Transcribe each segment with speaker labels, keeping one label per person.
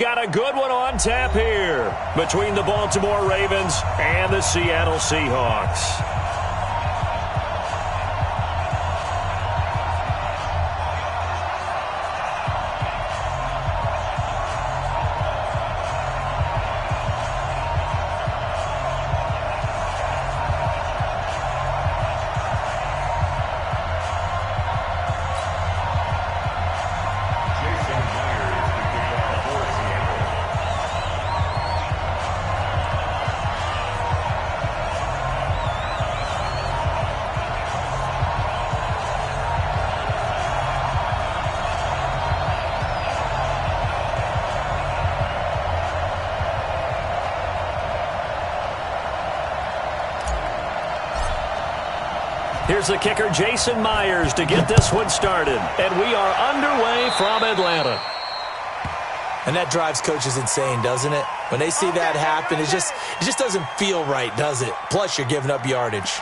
Speaker 1: Got a good one on tap here between the Baltimore Ravens and the Seattle Seahawks. Here's the kicker, Jason Myers, to get this one started. And we are underway from Atlanta.
Speaker 2: And that drives coaches insane, doesn't it? When they see that happen, it just doesn't feel right, does it? Plus, you're giving up yardage.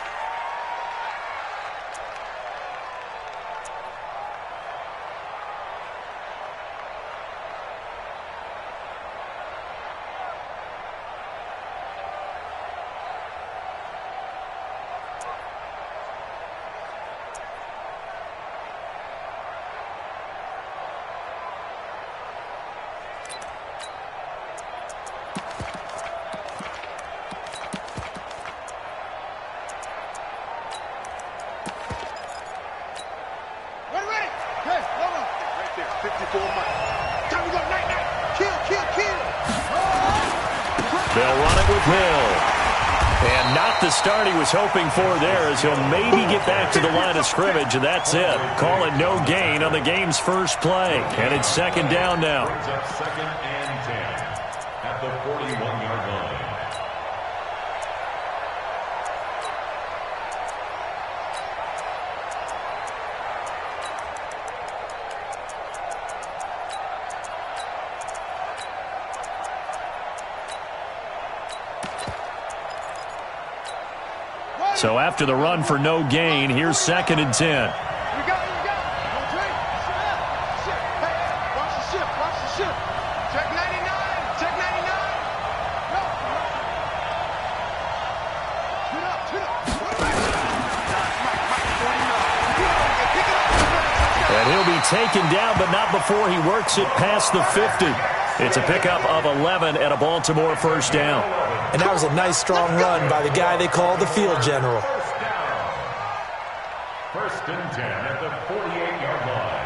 Speaker 1: They'll run it with Hill. And not the start he was hoping for there, as he'll maybe get back to the line of scrimmage, and that's it. Call it no gain on the game's first play. And it's second down now.
Speaker 3: Second and 10 at the 41-yard line.
Speaker 1: So after the run for no gain, here's second and 10. And he'll be taken down, but not before he works it past the 50. It's a pickup of 11 and a Baltimore first down.
Speaker 2: And that was a nice, strong run by the guy they call the field general.
Speaker 3: First and 10 at the 48-yard line.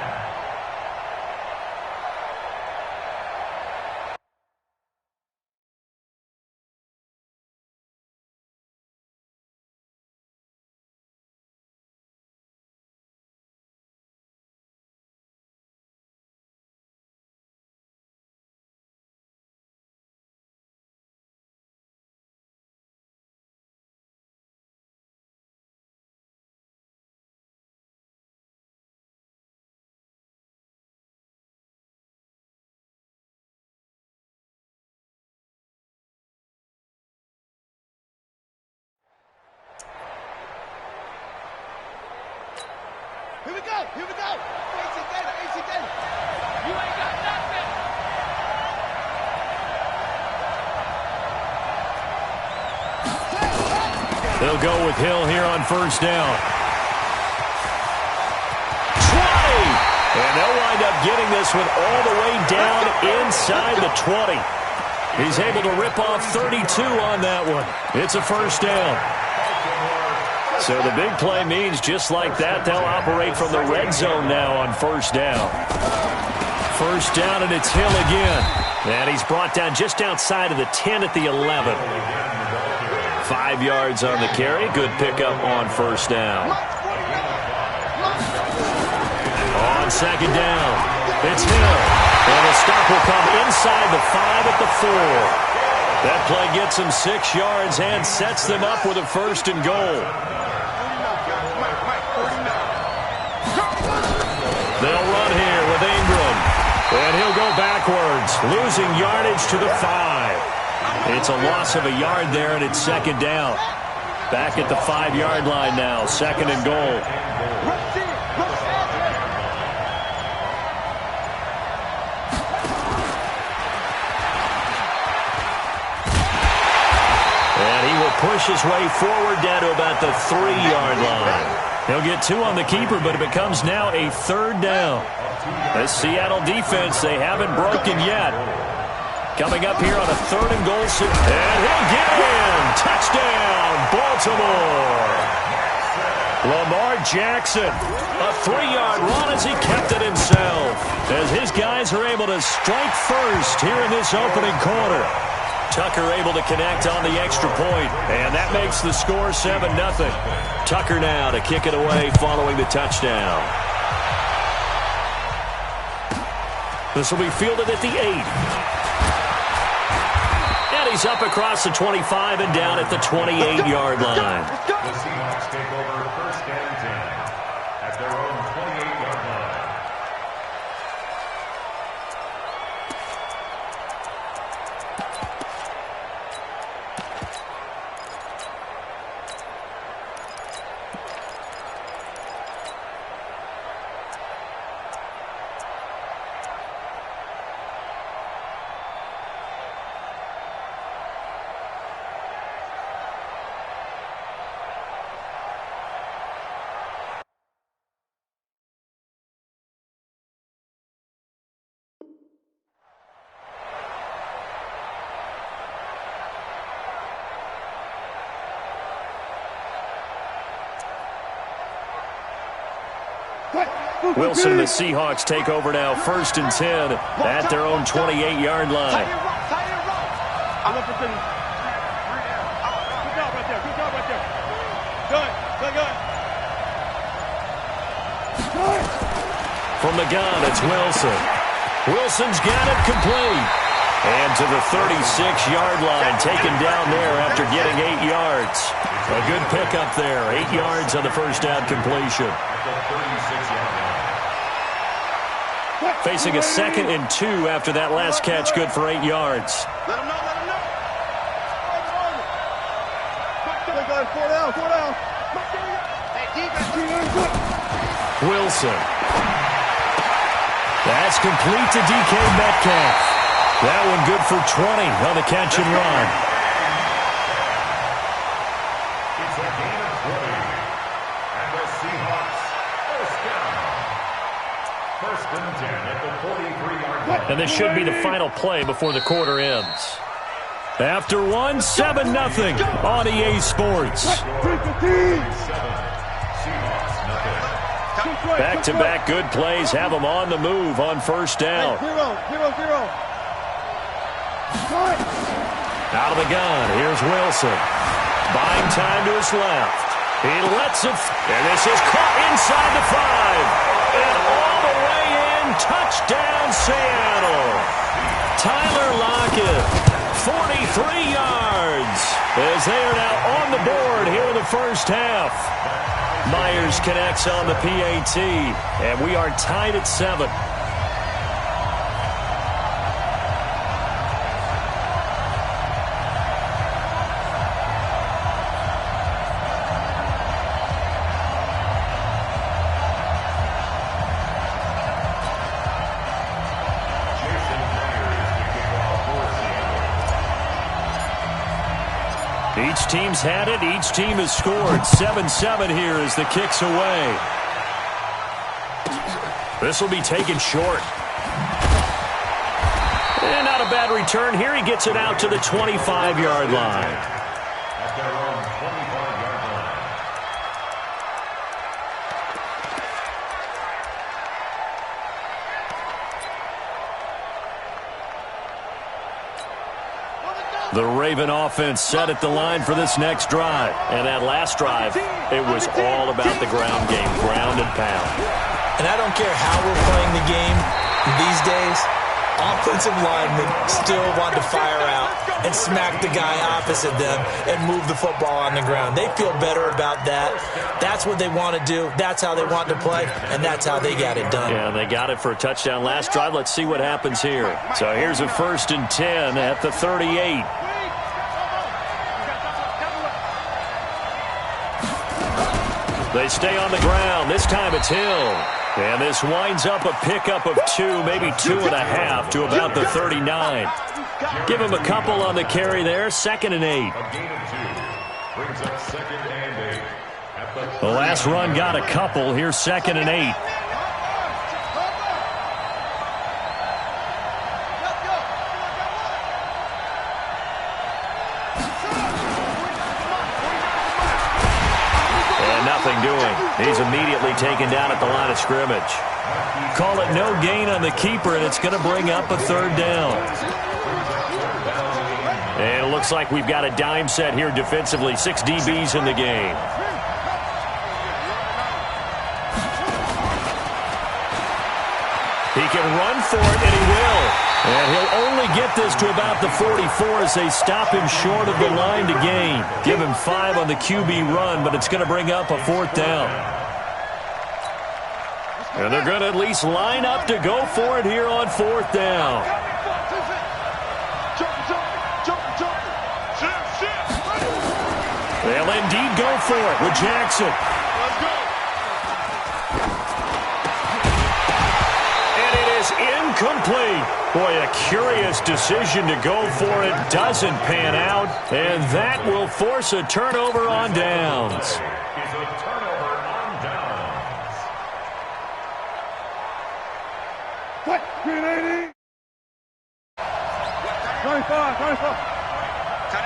Speaker 4: Here we go, here we go. AC Data. You ain't got nothing.
Speaker 1: They'll go with Hill here on first down. 20! And they'll wind up getting this one all the way down inside the 20. He's able to rip off 32 on that one. It's a first down. So the big play means just like that, they'll operate from the red zone now on first down. First down, and it's Hill again. And he's brought down just outside of the 10 at the 11. 5 yards on the carry. Good pickup on first down. On second down, it's Hill. And the stop will come inside the 5 at the 4. That play gets them 6 yards and sets them up with a first and goal. They'll run here with Ingram. And he'll go backwards, losing yardage to the 5. It's a loss of a yard there, and it's second down. Back at the 5-yard line now, second and goal. to push his way forward down to about the 3-yard line. He'll get 2 on the keeper, but it becomes now a 3rd down. This Seattle defense, they haven't broken yet. Coming up here on a 3rd and goal. And he'll get in. Touchdown, Baltimore. Lamar Jackson, a 3-yard run as he kept it himself. As his guys are able to strike first here in this opening quarter. Tucker able to connect on the extra point, and that makes the score 7-0. Tucker now to kick it away following the touchdown. This will be fielded at the 8. And he's up across the 25 and down at the 28-yard line.
Speaker 3: The Seahawks take over 1st and 10 at their own 28-yard line.
Speaker 1: Wilson and the Seahawks take over now 1st and 10 at their own 28-yard line. From the gun, it's Wilson. Wilson's got it complete. And to the 36-yard line, taken down there after getting 8 yards. A good pickup there, 8 yards on the first down completion. Facing a 2nd and 2 after that last catch, good for 8 yards.
Speaker 4: Let him know, let him know. Four down. Hey, defense.
Speaker 1: Wilson. That's complete to DK Metcalf. That one good for 20 on the catch and run.
Speaker 3: It's a gain of 20. And the Seahawks first down. 1st and 10 at the 43-yard line.
Speaker 1: And this should be the final play before the quarter ends. After one, 7-0 on EA Sports. Back-to-back good plays have them on the move on 1st down.
Speaker 4: 0-0.
Speaker 1: Out of the gun, here's Wilson. Buying time to his left. He lets it, and this is caught inside the 5. And all the way in, touchdown Seattle. Tyler Lockett, 43 yards, as they are now on the board here in the first half. Myers connects on the PAT, and we are tied at 7. Each team's had it. Each team has scored. 7-7 here as the kick's away. This will be taken short. And not a bad return here. He gets it out to the 25-yard line.
Speaker 3: At their own 25-yard line.
Speaker 1: The Raven offense set at the line for this next drive. And that last drive, it was all about the ground game, ground and pound.
Speaker 2: And I don't care how we're playing the game these days, offensive linemen still want to fire out and smack the guy opposite them and move the football on the ground. They feel better about that. That's what they want to do. That's how they want to play, and that's how they got it done.
Speaker 1: Yeah, they got it for a touchdown last drive. Let's see what happens here. So here's a 1st and 10 at the 38. They stay on the ground. This time it's Hill. And this winds up a pickup of 2, maybe 2.5 to about the 39. Give him a couple on the carry there, 2nd and 8.
Speaker 3: A gain of 2 brings up 2nd and 8. At
Speaker 1: The last run got a couple. Here's 2nd and 8. And nothing doing. He's immediately taken down at the line of scrimmage. Call it no gain on the keeper, and it's going to bring up a 3rd down. And it looks like we've got a dime set here defensively. 6 DBs in the game. He can run for it, and he will. And he'll only get this to about the 44 as they stop him short of the line to gain. Give him 5 on the QB run, but it's going to bring up a 4th down. And they're going to at least line up to go for it here on 4th down. They'll indeed go for it with Jackson. And it is incomplete. Boy, a curious decision to go for it. Doesn't pan out. And that will force a turnover on downs.
Speaker 3: is a turnover on downs.
Speaker 4: What? 380. 25, 25.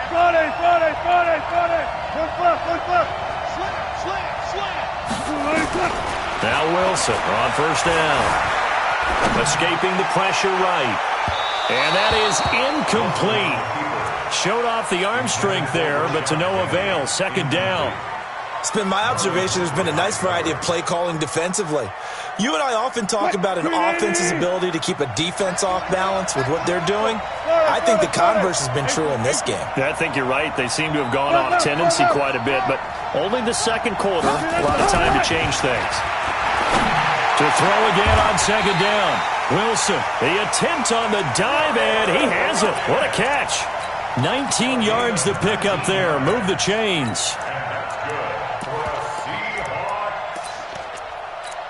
Speaker 4: 40, 40, 40, 40. One foot. Slant.
Speaker 1: Now Wilson on 1st down. Escaping the pressure right. And that is incomplete. Showed off the arm strength there, but to no avail. 2nd down.
Speaker 2: It's been my observation there's been a nice variety of play calling defensively. You and I often talk about an offense's ability to keep a defense off balance with what they're doing. I think the converse has been true in this game.
Speaker 1: Yeah, I think you're right. They seem to have gone off tendency quite a bit, but only the 2nd quarter. A lot of time to change things. To throw again on 2nd down. Wilson, the attempt on the dive, and he has it. What a catch. 19 yards to pick up there. Move the chains.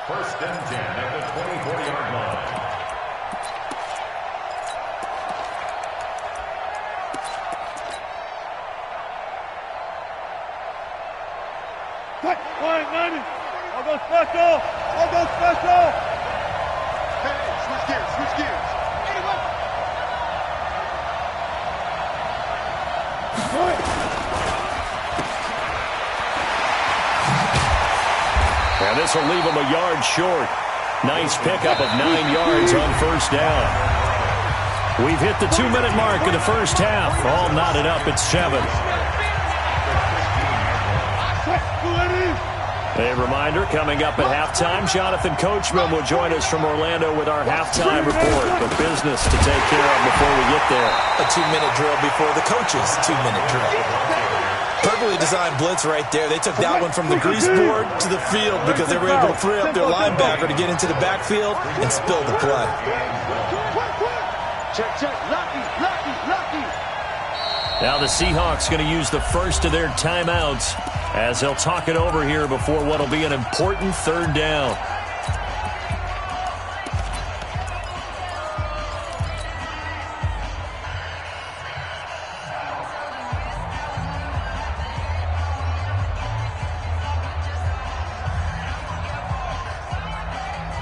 Speaker 3: First and 10 at the 24-yard line.
Speaker 4: Cut. 190. I'll go special. Hey, switch gears.
Speaker 1: And this will leave him a yard short. Nice pickup of 9 yards on 1st down. We've hit the 2-minute mark in the 1st half. All knotted up at 7. A reminder, coming up at halftime, Jonathan Coachman will join us from Orlando with our halftime report. But business to take care of before we get there.
Speaker 2: A 2-minute drill before the coach's 2-minute drill. Perfectly designed blitz right there. They took that one from the grease board to the field because they were able to free up their linebacker to get into the backfield and spill the play.
Speaker 4: Check. Lucky.
Speaker 1: Now the Seahawks going to use the first of their timeouts as they'll talk it over here before what will be an important 3rd down.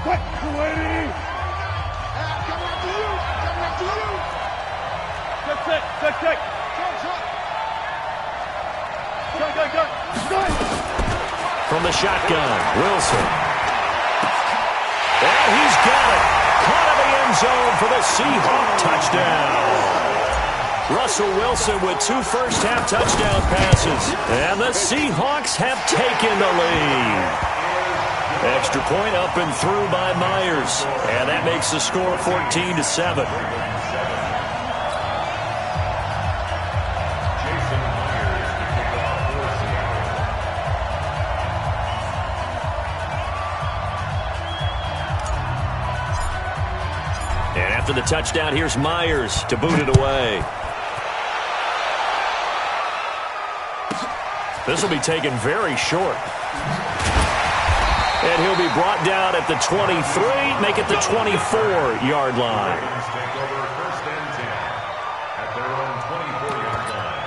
Speaker 4: What? 280. Coming after you. Check. Go.
Speaker 1: From the shotgun, Wilson. And he's got it. Caught in the end zone for the Seahawk touchdown. Russell Wilson with 2 first-half touchdown passes. And the Seahawks have taken the lead. Extra point up and through by Myers. And that makes the score 14-7. And after the touchdown, here's Myers to boot it away. This will be taken very short. And he'll be brought down at the 23, make it the 24-yard line.
Speaker 3: Ravens take over 1st and 10 at their own 24-yard line.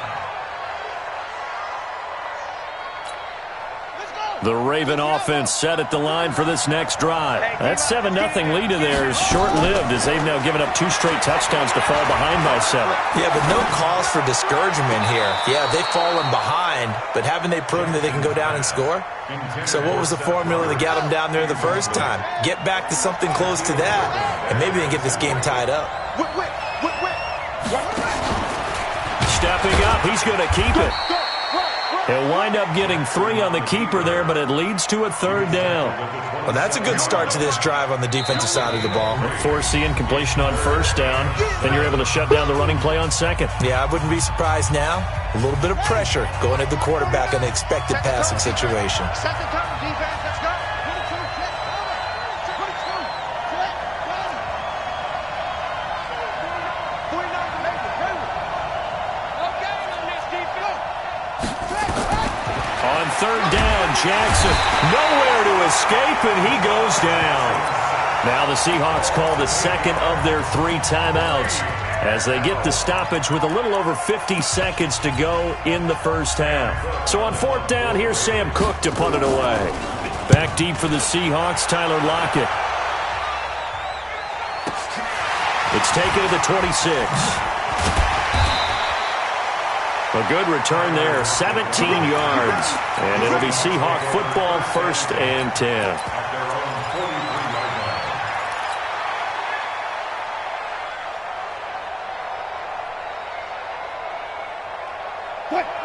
Speaker 1: The Raven offense set at the line for this next drive. That 7-0 lead of theirs is short-lived as they've now given up 2 straight touchdowns to fall behind by 7.
Speaker 2: Yeah, but no cause for discouragement here. Yeah, they've fallen behind, but haven't they proven that they can go down and score? So what was the formula that got them down there the first time? Get back to something close to that, and maybe they can get this game tied up.
Speaker 1: Stepping up, he's going to keep it. He'll wind up getting 3 on the keeper there, but it leads to a 3rd down.
Speaker 2: Well, that's a good start to this drive on the defensive side of the ball.
Speaker 1: Forcing incompletion on 1st down, then you're able to shut down the running play on 2nd.
Speaker 2: Yeah, I wouldn't be surprised now. A little bit of pressure going at the quarterback in an expected passing situation.
Speaker 4: Set the tone, defense. Let's go. 22, check, cover. 22, check, run. 49 to make it. Okay, on this defense.
Speaker 1: On 3rd down, Jackson nowhere to escape, and he goes down. Now the Seahawks call the 2nd of their 3 timeouts as they get the stoppage with a little over 50 seconds to go in the first half. So on 4th down, here's Sam Cook to punt it away. Back deep for the Seahawks, Tyler Lockett. It's taken to the 26. A good return there, 17 yards. And it'll be Seahawk football, 1st and 10.
Speaker 3: At their own 43-yard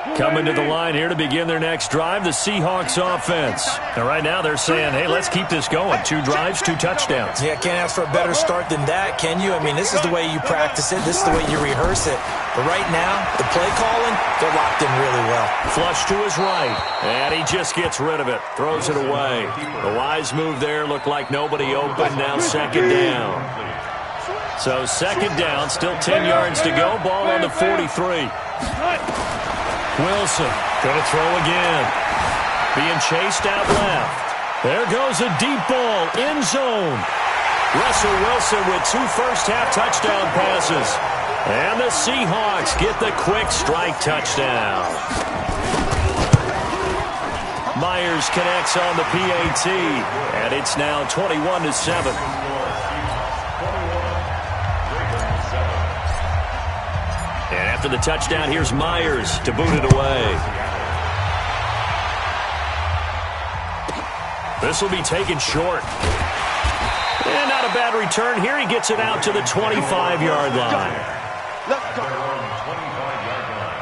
Speaker 3: line.
Speaker 1: Coming to the line here to begin their next drive, the Seahawks offense. Now, right now they're saying, hey, let's keep this going. 2 drives, 2 touchdowns.
Speaker 2: Yeah, can't ask for a better start than that, can you? I mean, this is the way you practice it. This is the way you rehearse it. But right now, the play calling, they're locked in really well.
Speaker 1: Flush to his right, and he just gets rid of it. Throws it away. The wise move there, looked like nobody open. Now 2nd down. So 2nd down, still 10 yards to go. Ball on the 43. Wilson going to throw again. Being chased out left. There goes a deep ball, end zone. Russell Wilson with 2 first-half touchdown passes. And the Seahawks get the quick strike touchdown. Myers connects on the PAT, and it's now 21-7. And after the touchdown, here's Myers to boot it away. This will be taken short. And not a bad return here. He gets it out to the 25-yard line.
Speaker 3: At their own 25-yard line.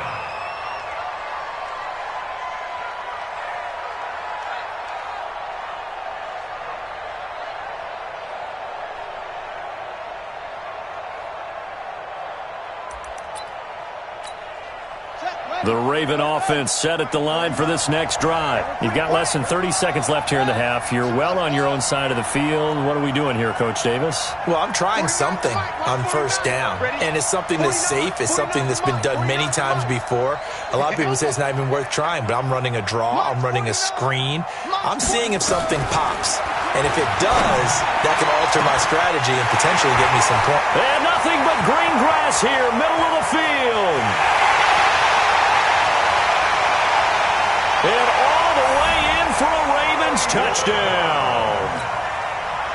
Speaker 1: The Raven offense set at the line for this next drive. You've got less than 30 seconds left here in the half. You're well on your own side of the field. What are we doing here, Coach Davis?
Speaker 2: Well, I'm trying something on 1st down, and it's something that's safe. It's something that's been done many times before. A lot of people say it's not even worth trying, but I'm running a draw. I'm running a screen. I'm seeing if something pops, and if it does, that can alter my strategy and potentially get me some points.
Speaker 1: And nothing but green grass here, middle of the field. And all the way in for a Ravens touchdown.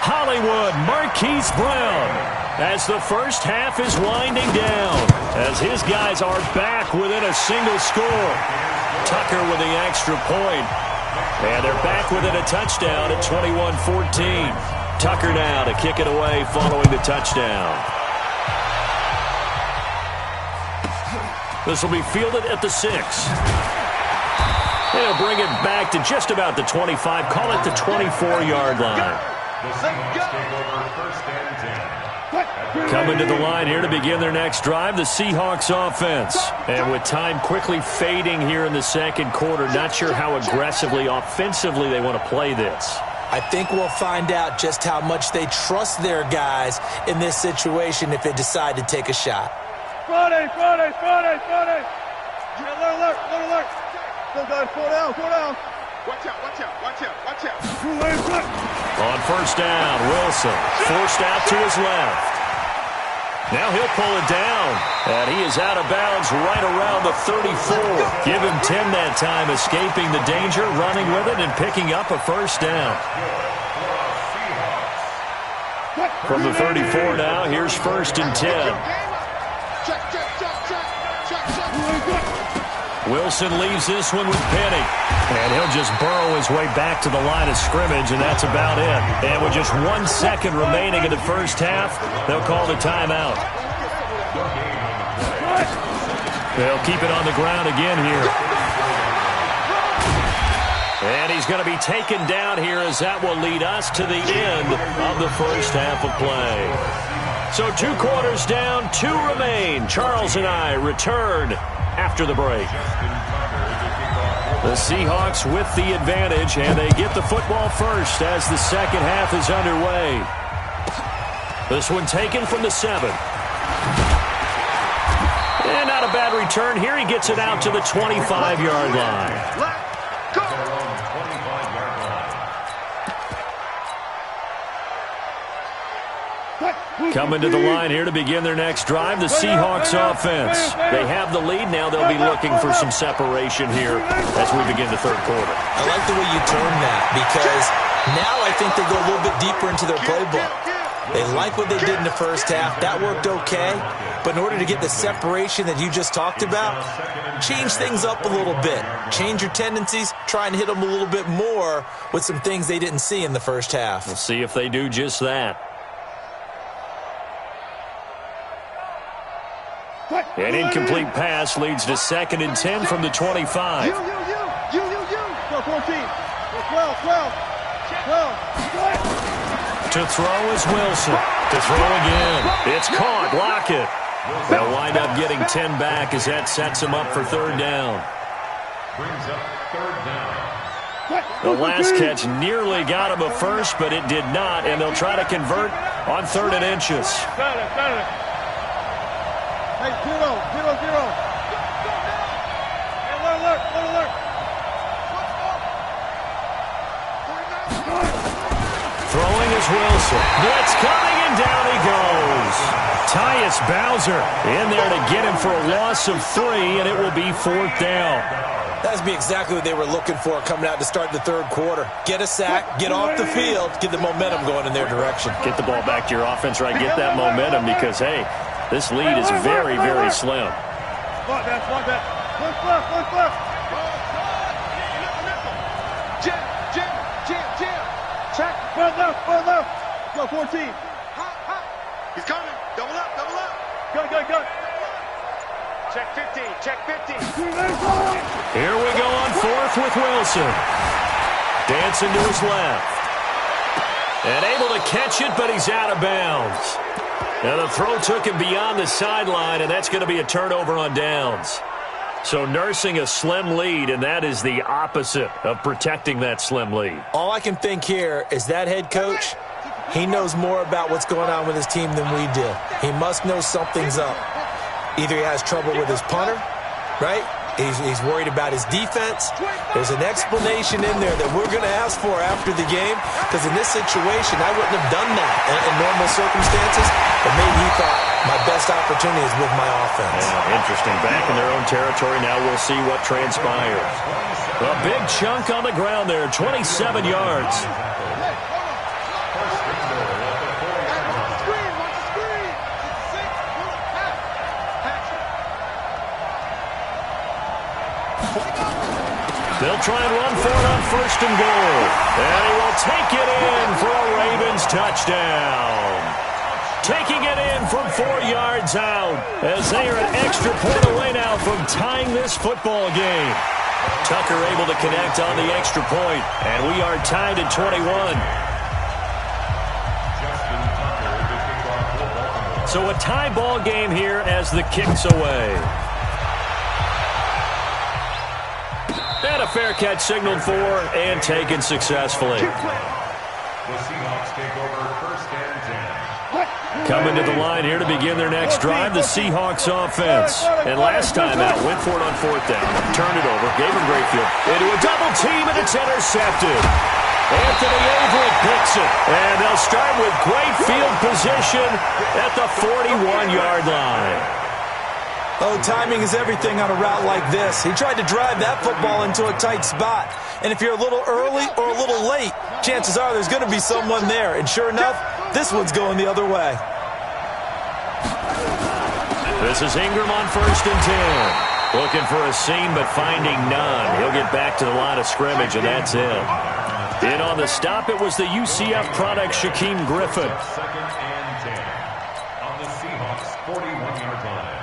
Speaker 1: Hollywood Marquise Brown as the first half is winding down, as his guys are back within a single score. Tucker with the extra point. And they're back within a touchdown at 21-14. Tucker now to kick it away following the touchdown. This will be fielded at the 6. They'll bring it back to just about the 25. Call it the 24-yard line.
Speaker 3: The Seahawks take over 1st and 10.
Speaker 1: Coming to the line here to begin their next drive, the Seahawks offense. And with time quickly fading here in the 2nd quarter, not sure how aggressively, offensively they want to play this.
Speaker 2: I think we'll find out just how much they trust their guys in this situation if they decide to take a shot.
Speaker 4: Friday. Alert. Go, guys. 4 down. Watch out, watch out, watch out, watch out.
Speaker 1: On first down, Wilson forced out to his left. Now he'll pull it down, and he is out of bounds right around the 34. Give him 10 that time, escaping the danger, running with it, and picking up a first down. From the 34 now, here's first and 10. Wilson leaves this one with Penny. And he'll just burrow his way back to the line of scrimmage, and that's about it. And with just 1 second remaining in the first half, they'll call the timeout. They'll keep it on the ground again here. And he's going to be taken down here, as that will lead us to the end of the first half of play. So 2 quarters down, 2 remain. Charles and I return after the break. The Seahawks with the advantage, and they get the football first as the second half is underway. This one taken from the 7. And not a bad return here. He gets it out to the 25-yard line. Coming to the line here to begin their next drive, the Seahawks offense. They have the lead. Now they'll be looking for some separation here as we begin the third quarter.
Speaker 2: I like the way you term that, because now I think they go a little bit deeper into their playbook. They like what they did in the first half. That worked okay. But in order to get the separation that you just talked about, change things up a little bit. Change your tendencies. Try and hit them a little bit more with some things they didn't see in the first half.
Speaker 1: We'll see if they do just that. An incomplete pass leads to 2nd and 10 from the 25.
Speaker 4: You. Go 14. Go 12.
Speaker 1: To throw is Wilson. To throw again. It's caught. Lockett. They'll wind up getting 10 back as that sets them up for third down.
Speaker 3: Brings up third down.
Speaker 1: The last catch nearly got him a first, but it did not, and they'll try to convert on 3rd and inches.
Speaker 4: Hey, 0. Hey, one alert.
Speaker 1: Throwing is Wilson. Blitz coming, and down he goes. Tyus Bowser in there to get him for a loss of 3, and it will be 4th down.
Speaker 2: That's be exactly what they were looking for coming out to start the third quarter. Get a sack, get off the field, get the momentum going in their direction.
Speaker 1: Get the ball back to your offense, right? Get that momentum because, hey, this lead is very, very slim.
Speaker 4: One left. Jam. Check. One left. Go 14. He's coming. Double up. Go. Check 15.
Speaker 1: Here we go on 4th with Wilson. Dancing to his left. And able to catch it, but he's out of bounds. Now the throw took him beyond the sideline, and that's going to be a turnover on downs. So nursing a slim lead, and that is the opposite of protecting that slim lead.
Speaker 2: All I can think here is that head coach, he knows more about what's going on with his team than we do. He must know something's up. Either he has trouble with his punter, right? He's worried about his defense. There's an explanation in there that we're going to ask for after the game, because in this situation, I wouldn't have done that in normal circumstances, but maybe he thought my best opportunity is with my offense.
Speaker 1: Yeah, interesting. Back in their own territory. Now we'll see what transpires. A big chunk on the ground there, 27 yards. They'll try and run for it on 1st and goal. And he will take it in for a Ravens touchdown. Taking it in from 4 yards out as they are an extra point away now from tying this football game. Tucker able to connect on the extra point, and we are tied at 21. So a tie ball game here as the kick's away. And a fair catch signaled for and taken successfully.
Speaker 3: The Seahawks take over 1st and 10.
Speaker 1: Coming to the line here to begin their next drive, the Seahawks offense. And last time out, went for it on fourth down, turned it over, gave him great field. Into a double team, and it's intercepted. Anthony Averett picks it. And they'll start with great field position at the 41-yard line.
Speaker 2: Oh, timing is everything on a route like this. He tried to drive that football into a tight spot. And if you're a little early or a little late, chances are there's going to be someone there. And sure enough, this one's going the other way.
Speaker 1: This is Ingram on 1st and 10. Looking for a seam, but finding none. He'll get back to the line of scrimmage, and that's it. In on the stop, it was the UCF product, Shaquem Griffin.
Speaker 3: 2nd and 10 on the Seahawks' 41-yard line.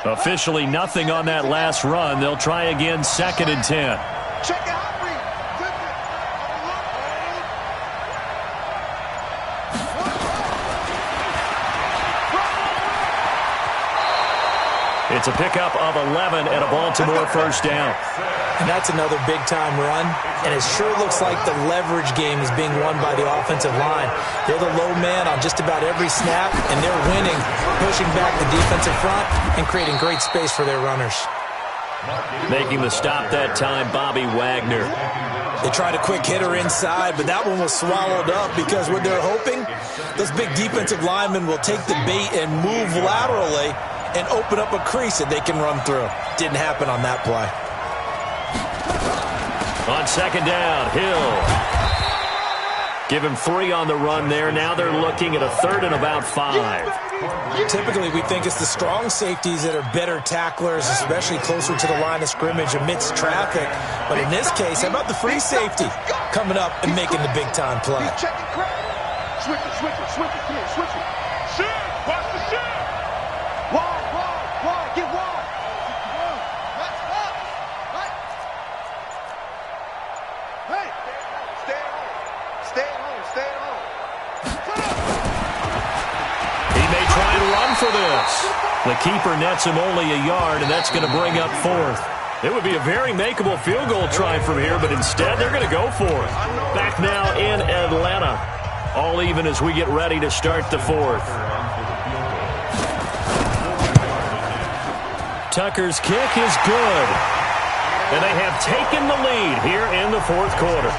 Speaker 1: Officially nothing on that last run. They'll try again, 2nd and 10.
Speaker 4: Check it out.
Speaker 1: It's a pickup of 11 and a Baltimore first down.
Speaker 2: And that's another big-time run. And it sure looks like the leverage game is being won by the offensive line. They're the low man on just about every snap, and they're winning, pushing back the defensive front and creating great space for their runners.
Speaker 1: Making the stop that time, Bobby Wagner.
Speaker 2: They tried a quick hitter inside, but that one was swallowed up because what they're hoping, those big defensive linemen will take the bait and move laterally and open up a crease that they can run through. Didn't happen on that play.
Speaker 1: On 2nd down, Hill. Give him 3 on the run there. Now they're looking at a 3rd and about 5.
Speaker 2: Typically, we think it's the strong safeties that are better tacklers, especially closer to the line of scrimmage amidst traffic. But in this case, how about the free safety coming up and making the big-time play?
Speaker 4: Switch it, switch it, switch it, here, switch it. Shoot! Watch the shoot! Wide, get wide. Let's go. Right. Hey, stay at home. Stay at home, stay at home.
Speaker 1: He may try and run for this. The keeper nets him only a yard, and that's going to bring up 4th. It would be a very makeable field goal try from here, but instead they're going to go for it. Back now in Atlanta. All even as we get ready to start the 4th. Tucker's kick is good. And they have taken the lead here in the 4th quarter.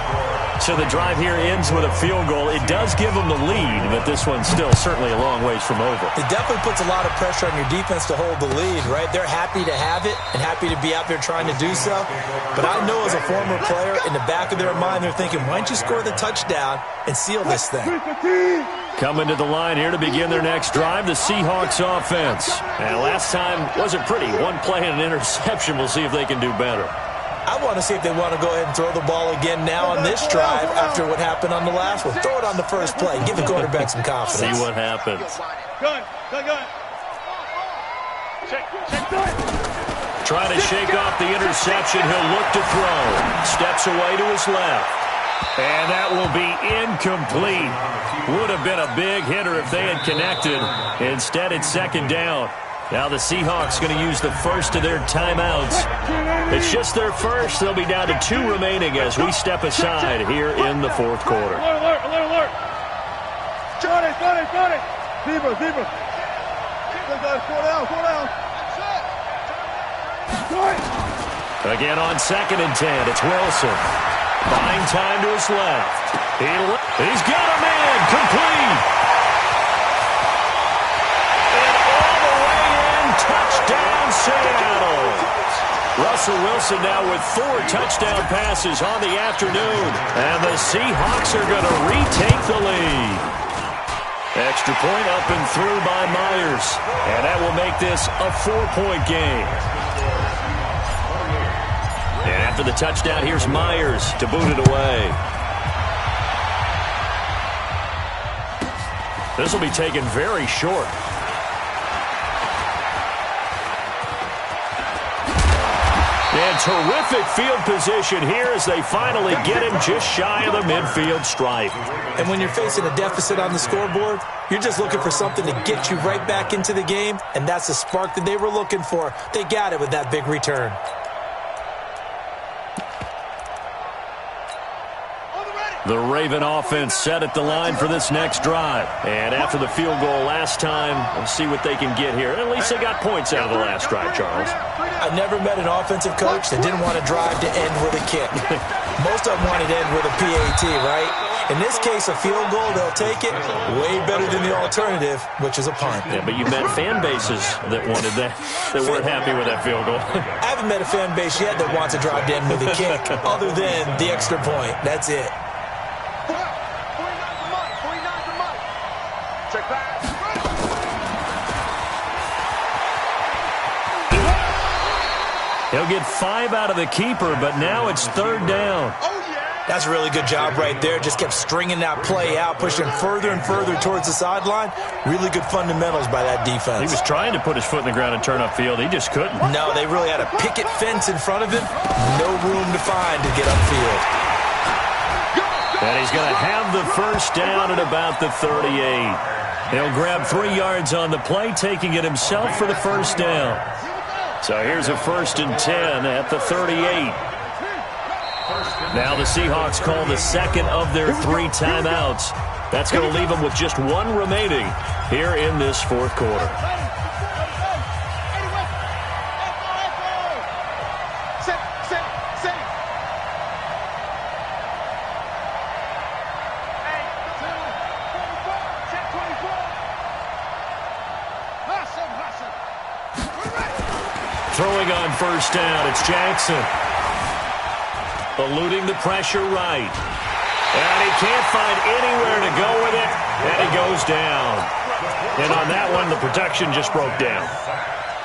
Speaker 1: So the drive here ends with a field goal. It does give them the lead, but this one's still certainly a long ways from over.
Speaker 2: It definitely puts a lot of pressure on your defense to hold the lead, right? They're happy to have it and happy to be out there trying to do so. But I know as a former player, in the back of their mind, they're thinking, why don't you score the touchdown and seal this thing?
Speaker 1: Coming to the line here to begin their next drive, the Seahawks offense. And last time wasn't pretty. One play and an interception. We'll see if they can do better.
Speaker 2: I want to see if they want to go ahead and throw the ball again now on this drive after what happened on the last one. Throw it on the first play. Give the quarterback some confidence.
Speaker 1: See what happens.
Speaker 4: Gun.
Speaker 1: Trying to shake off the interception. He'll look to throw. Steps away to his left. And that will be incomplete. Would have been a big hitter if they had connected. Instead, it's 2nd down. Now the Seahawks going to use the first of their timeouts. It's just their first. They'll be down to 2 remaining as we step aside here in the 4th quarter.
Speaker 4: Alert. Got it. Zebra. Slow down.
Speaker 1: Again on 2nd and 10. It's Wilson. Buying time to his left. He's got a man. Complete. Touchdown, Seattle. Russell Wilson now with 4 touchdown passes on the afternoon. And the Seahawks are going to retake the lead. Extra point up and through by Myers. And that will make this a 4-point game. And after the touchdown, here's Myers to boot it away. This will be taken very short. And terrific field position here as they finally get him just shy of the midfield stripe.
Speaker 2: And when you're facing a deficit on the scoreboard, you're just looking for something to get you right back into the game, and that's the spark that they were looking for. They got it with that big return.
Speaker 4: On the ready.
Speaker 1: The Raven offense set at the line for this next drive. And after the field goal last time, we'll see what they can get here. At least they got points out of the last drive, Charles.
Speaker 2: I never met an offensive coach that didn't want to drive to end with a kick. Most of them wanted to end with a PAT, right? In this case, a field goal, they'll take it. Way better than the alternative, which is a punt.
Speaker 1: Yeah, but you met fan bases that wanted that weren't happy with that field goal.
Speaker 2: I haven't met a fan base yet that wants to drive to end with a kick, other than the extra point. That's it.
Speaker 4: Check back.
Speaker 1: He'll get 5 out of the keeper, but now it's 3rd down.
Speaker 2: That's a really good job right there. Just kept stringing that play out, pushing further and further towards the sideline. Really good fundamentals by that defense.
Speaker 1: He was trying to put his foot in the ground and turn upfield. He just couldn't.
Speaker 2: No, they really had a picket fence in front of him. No room to find to get upfield.
Speaker 1: And he's going to have the first down at about the 38. He'll grab 3 yards on the play, taking it himself for the first down. So here's a 1st and 10 at the 38. Now the Seahawks call the second of their 3 timeouts. That's going to leave them with just 1 remaining here in this 4th quarter. Throwing on first down, it's Jackson. Eluding the pressure right. And he can't find anywhere to go with it, and he goes down. And on that one, the protection just broke down.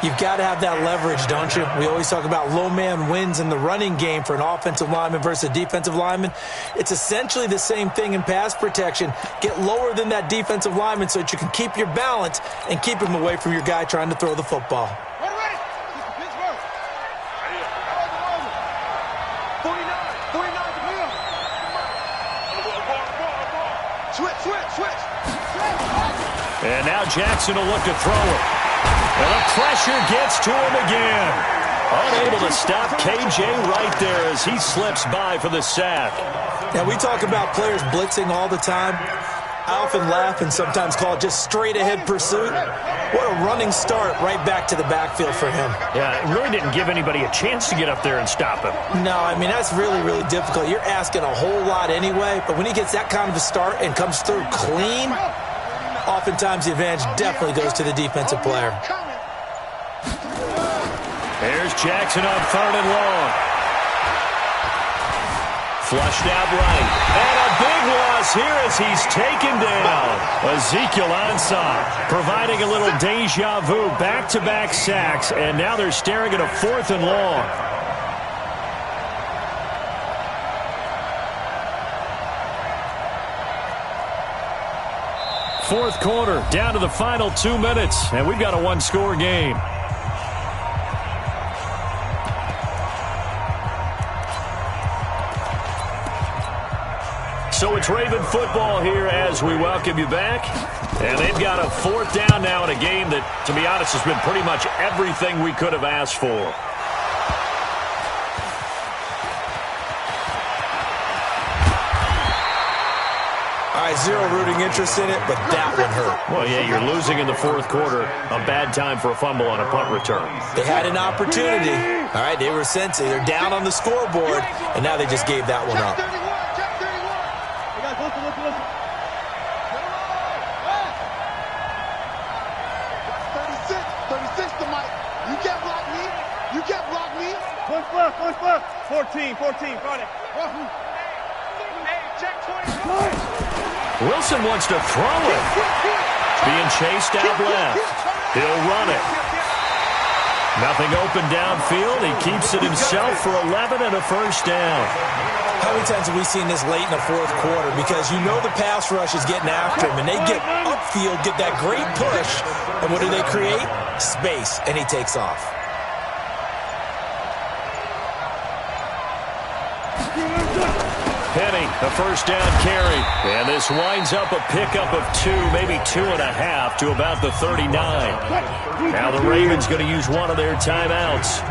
Speaker 2: You've got to have that leverage, don't you? We always talk about low man wins in the running game for an offensive lineman versus a defensive lineman. It's essentially the same thing in pass protection. Get lower than that defensive lineman so that you can keep your balance and keep him away from your guy trying to throw the football.
Speaker 1: And now Jackson will look to throw it. And the pressure gets to him again. Unable to stop KJ right there as he slips by for the sack.
Speaker 2: Now, we talk about players blitzing all the time. I often laugh and sometimes call it just straight-ahead pursuit. What a running start right back to the backfield for him.
Speaker 1: Yeah, it really didn't give anybody a chance to get up there and stop him.
Speaker 2: No, I mean, that's really, really difficult. You're asking a whole lot anyway, but when he gets that kind of a start and comes through clean, oftentimes the advantage definitely goes to the defensive player.
Speaker 1: There's Jackson on 3rd and long. Flushed out right. And a big loss here as he's taken down. Ezekiel Ansah providing a little deja vu. Back-to-back sacks, and now they're staring at a 4th and long. Fourth quarter, down to the final 2 minutes, and we've got a 1-score game. So it's Raven football here as we welcome you back. And they've got a 4th down now in a game that, to be honest, has been pretty much everything we could have asked for.
Speaker 2: All right, zero rooting interest in it, but that one hurt.
Speaker 1: Well, yeah, you're losing in the 4th quarter. A bad time for a fumble on a punt return.
Speaker 2: They had an opportunity. All right, they were sensing. They're down on the scoreboard, and now they just gave that one up.
Speaker 4: Push left. 14, got it. Hey, check 24.
Speaker 1: Wilson wants to throw it. Being chased out left. He'll run it. Nothing open downfield. He keeps it himself for 11 and a first down.
Speaker 2: How many times have we seen this late in the 4th quarter? Because you know the pass rush is getting after him, and they get upfield, get that great push, and what do they create? Space, and he takes off.
Speaker 1: Penny, the first down carry. And this winds up a pickup of 2, maybe 2.5 to about the 39. Now the Ravens going to use one of their timeouts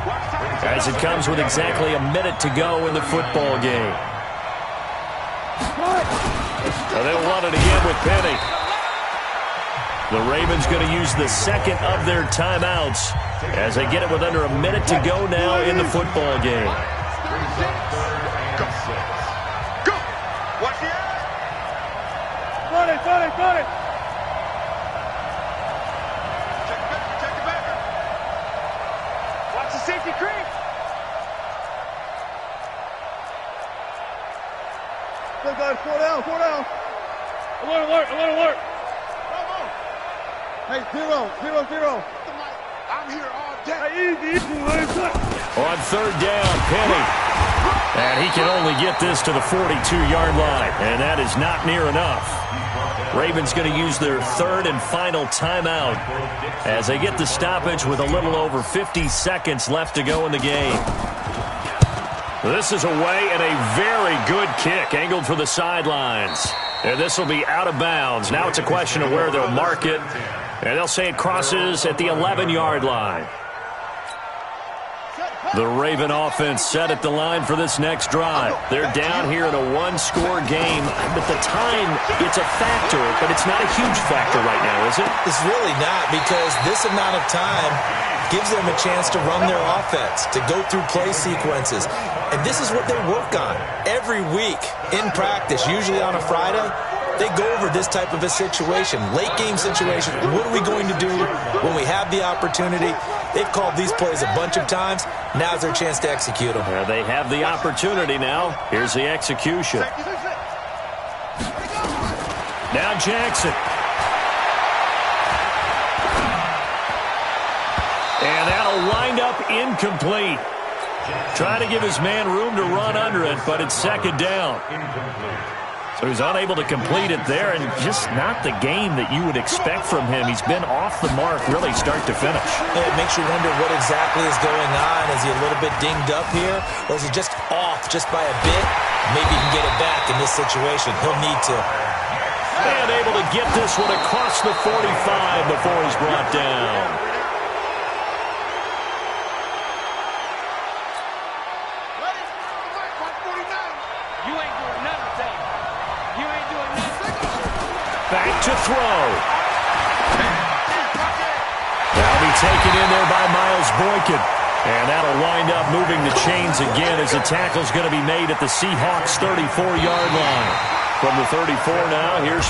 Speaker 1: as it comes with exactly a minute to go in the football game. And they'll run it again with Penny. The Ravens going to use the second of their timeouts as they get it with under a minute to go now in the football game.
Speaker 4: Go! Watch the eye! Run it, run it, run it! Check the backer. Watch the safety creep. Go, guys, 4 down, 4 down. Alert. Hey, 0, 0, 0. I'm here all day.
Speaker 1: On third down, Penny. And he can only get this to the 42-yard line, and that is not near enough. Ravens going to use their third and final timeout as they get the stoppage with a little over 50 seconds left to go in the game. This is away and a very good kick angled for the sidelines. And this will be out of bounds. Now it's a question of where they'll mark it. And they'll say it crosses at the 11-yard line. The Raven offense set at the line for this next drive. They're down here in a one-score game. But the time, it's a factor, but it's not a huge factor right now, is it?
Speaker 2: It's really not, because this amount of time gives them a chance to run their offense, to go through play sequences. And this is what they work on every week in practice, usually on a Friday. They go over this type of a situation, late game situation. What are we going to do when we have the opportunity? They've called these plays a bunch of times. Now's their chance to execute them.
Speaker 1: Yeah, they have the opportunity now. Here's the execution. Now Jackson. And that'll wind up incomplete. Trying to give his man room to run under it, but it's second down. So he's unable to complete it there, and just not the game that you would expect from him. He's been off the mark really start to finish.
Speaker 2: Yeah, it makes you wonder what exactly is going on. Is he a little bit dinged up here, or is he just off just by a bit? Maybe he can get it back in this situation. He'll need to.
Speaker 1: And able to get this one across the 45 before he's brought down. Back to throw. That'll be taken in there by Miles Boykin. And that'll wind up moving the chains again as the tackle's going to be made at the Seahawks 34-yard line. From the 34 now, here's